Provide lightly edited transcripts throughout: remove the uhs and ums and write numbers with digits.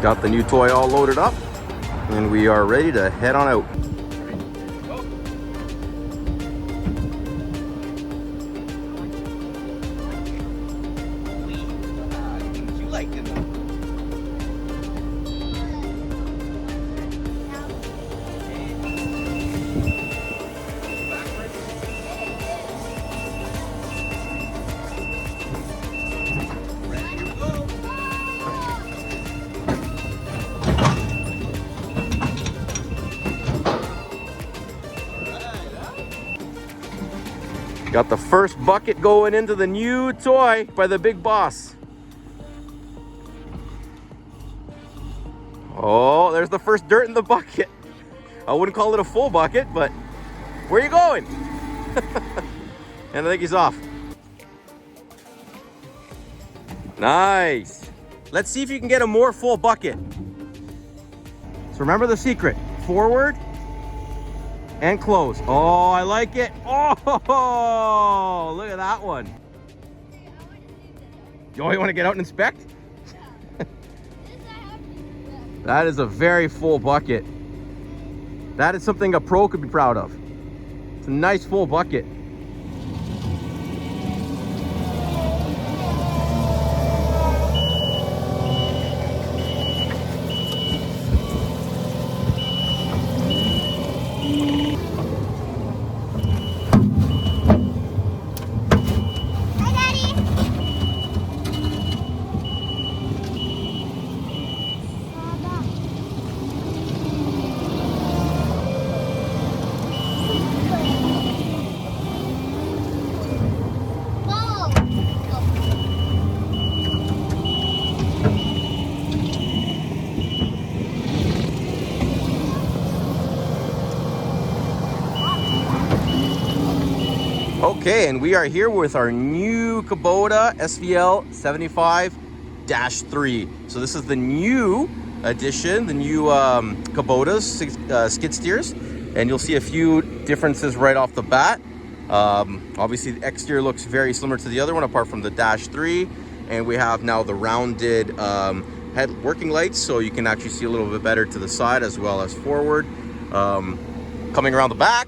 Got the new toy all loaded up, and we are ready to head on out. Got the first bucket going into the new toy by the big boss. Oh, there's the first dirt in the bucket. I wouldn't call it a full bucket, but where are you going? And I think he's off. Nice. Let's see if you can get a more full bucket. So remember the secret, forward and close. Oh, I like it. Oh, look at that one. Oh, you want to get out and inspect? That is a very full bucket. That is something a pro could be proud of. It's a nice full bucket. Okay, and we are here with our new Kubota SVL 75-3. So this is the new edition, the new Kubota's skid steers, and you'll see a few differences right off the bat. Obviously the exterior looks very similar to the other one apart from the -3, and we have now the rounded head working lights, so you can actually see a little bit better to the side as well as forward. Coming around the back,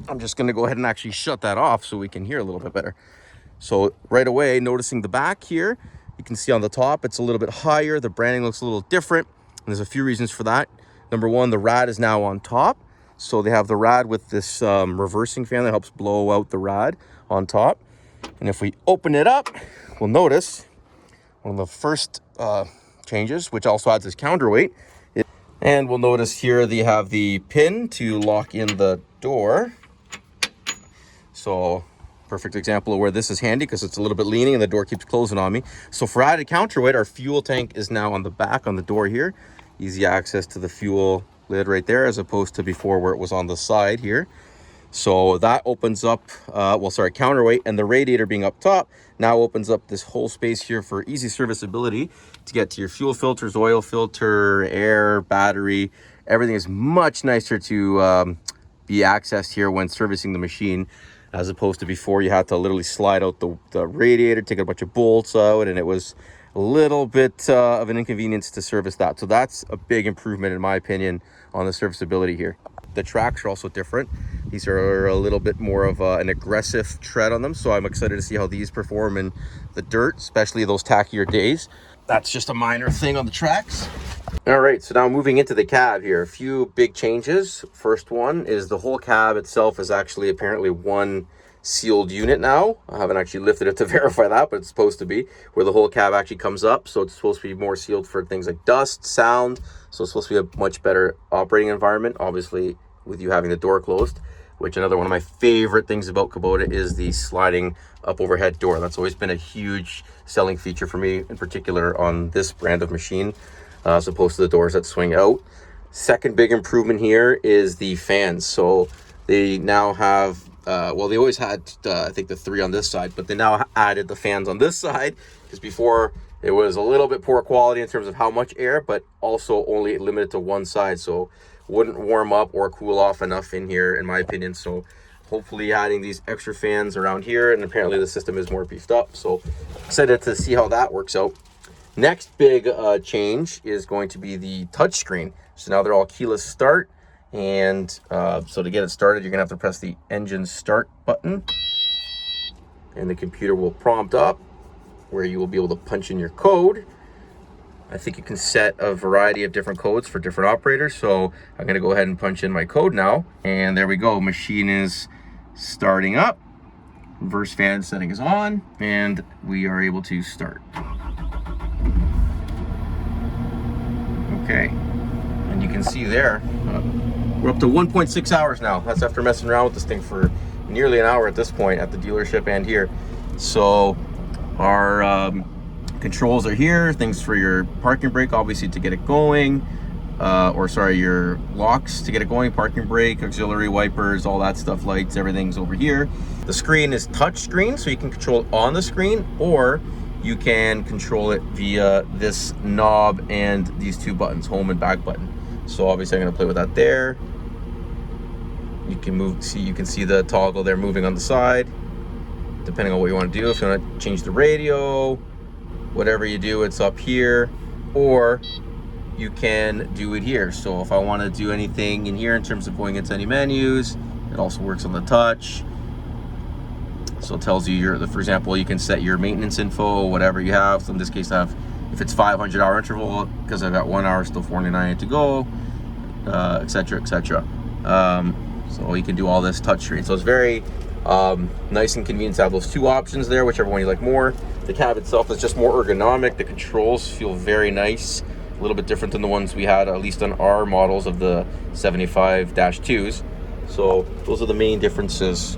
I'm just going to go ahead and actually shut that off so we can hear a little bit better. So right away, noticing the back here, you can see on the top, it's a little bit higher. The branding looks a little different. And there's a few reasons for that. Number one, the rad is now on top. So they have the rad with this reversing fan that helps blow out the rad on top. And if we open it up, we'll notice one of the first changes, which also adds this counterweight. And we'll notice here they have the pin to lock in the door. So perfect example of where this is handy because it's a little bit leaning and the door keeps closing on me. So for added counterweight, our fuel tank is now on the back on the door here. Easy access to the fuel lid right there as opposed to before where it was on the side here. So that opens up, counterweight, and the radiator being up top now opens up this whole space here for easy serviceability to get to your fuel filters, oil filter, air, battery. Everything is much nicer to be accessed here when servicing the machine, as opposed to before you had to literally slide out the radiator, take a bunch of bolts out, and it was a little bit of an inconvenience to service that. So that's a big improvement in my opinion on the serviceability here. The tracks are also different. These are a little bit more of an aggressive tread on them, so I'm excited to see how these perform in the dirt, especially those tackier days. That's just a minor thing on the tracks. All right, so now moving into the cab here, a few big changes. First one is the whole cab itself is actually apparently one sealed unit now. I haven't actually lifted it to verify that, but it's supposed to be, where the whole cab actually comes up. So it's supposed to be more sealed for things like dust, sound. So it's supposed to be a much better operating environment, obviously with you having the door closed, which another one of my favorite things about Kubota is the sliding up overhead door. That's always been a huge selling feature for me, in particular on this brand of machine, as opposed to the doors that swing out. Second big improvement here is the fans. So they now have, they always had, I think the 3 on this side, but they now added the fans on this side, because before it was a little bit poor quality in terms of how much air, but also only limited to one side. So wouldn't warm up or cool off enough in here, in my opinion. So hopefully adding these extra fans around here, and apparently the system is more beefed up. So excited to see how that works out. Next big change is going to be the touchscreen. So now they're all keyless start. And so to get it started, you're gonna have to press the engine start button, and the computer will prompt up where you will be able to punch in your code. I think you can set a variety of different codes for different operators. So I'm gonna go ahead and punch in my code now. And there we go, machine is starting up. Reverse fan setting is on, and we are able to start. Okay, and you can see there, we're up to 1.6 hours now. That's after messing around with this thing for nearly an hour at this point at the dealership and here. So our controls are here, things for your parking brake, obviously to get it going, your locks to get it going, parking brake, auxiliary wipers, all that stuff, lights, everything's over here. The screen is touch screen, so you can control it on the screen, or you can control it via this knob and these two buttons, home and back button. So obviously I'm gonna play with that there. You can see the toggle there moving on the side, depending on what you want to do. If you want to change the radio, whatever you do, it's up here, or you can do it here. So if I want to do anything in here in terms of going into any menus, it also works on the touch. So it tells you for example, you can set your maintenance info, whatever you have. So in this case, if it's 500-hour interval, because I've got 1 hour, still 499 to go, etc., etc. So you can do all this touchscreen. So it's very nice and convenient to have those two options there, whichever one you like more. The cab itself is just more ergonomic. The controls feel very nice, a little bit different than the ones we had, at least on our models of the 75-2s. So those are the main differences,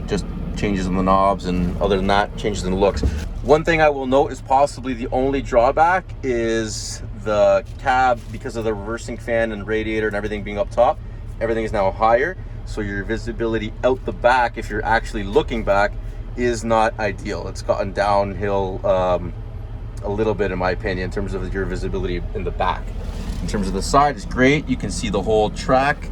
just changes in the knobs, and other than that, changes in the looks. One thing I will note is possibly the only drawback is the cab, because of the reversing fan and radiator and everything being up top, everything is now higher. So your visibility out the back, if you're actually looking back, is not ideal. It's gotten downhill a little bit, in my opinion, in terms of your visibility in the back. In terms of the side, it's great. You can see the whole track.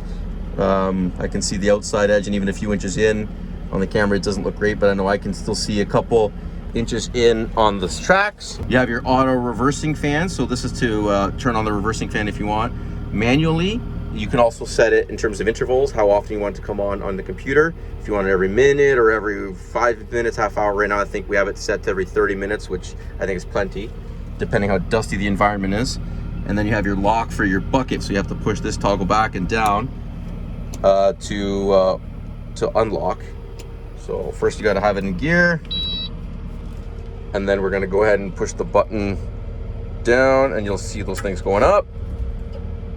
I can see the outside edge, and even a few inches in. On the camera, it doesn't look great, but I know I can still see a couple inches in on the tracks. You have your auto reversing fan. So this is to turn on the reversing fan if you want manually. You can also set it in terms of intervals, how often you want it to come on the computer. If you want it every minute or every 5 minutes, half hour. Right now, I think we have it set to every 30 minutes, which I think is plenty, depending how dusty the environment is. And then you have your lock for your bucket. So you have to push this toggle back and down to unlock. So first you got to have it in gear, and then we're going to go ahead and push the button down, and you'll see those things going up.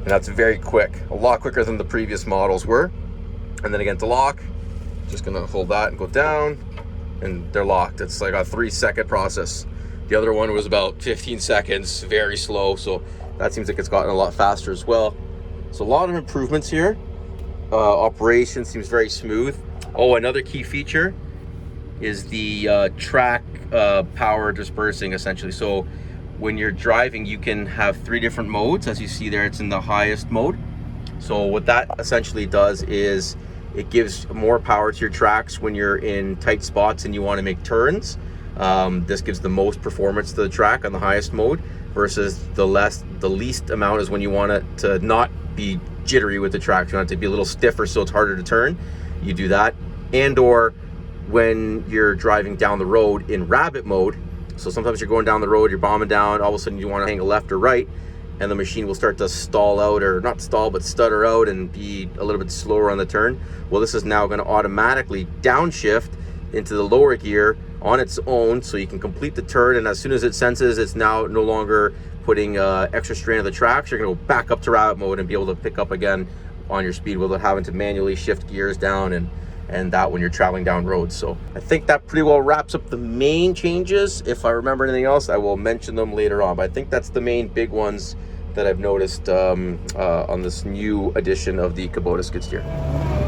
And that's very quick, a lot quicker than the previous models were. And then again, to lock, just gonna hold that and go down, and they're locked. It's like a 3-second process. The other one was about 15 seconds, very slow. So that seems like it's gotten a lot faster as well. So a lot of improvements here. Operation seems very smooth. Oh, another key feature is the track power dispersing, essentially. So when you're driving, you can have 3 different modes. As you see there, it's in the highest mode. So what that essentially does is it gives more power to your tracks when you're in tight spots and you want to make turns. This gives the most performance to the track on the highest mode, versus the least amount is when you want it to not be jittery with the track. You want it to be a little stiffer so it's harder to turn. You do that. And or when you're driving down the road in rabbit mode, so sometimes you're going down the road, you're bombing down, all of a sudden you want to angle left or right, and the machine will start to stall out, or not stall, but stutter out and be a little bit slower on the turn. Well, this is now going to automatically downshift into the lower gear on its own, so you can complete the turn, and as soon as it senses it's now no longer putting extra strain on the tracks, you're going to go back up to rabbit mode and be able to pick up again on your speed without having to manually shift gears down and that when you're traveling down roads. So I think that pretty well wraps up the main changes. If I remember anything else, I will mention them later on, but I think that's the main big ones that I've noticed on this new edition of the Kubota Skidsteer.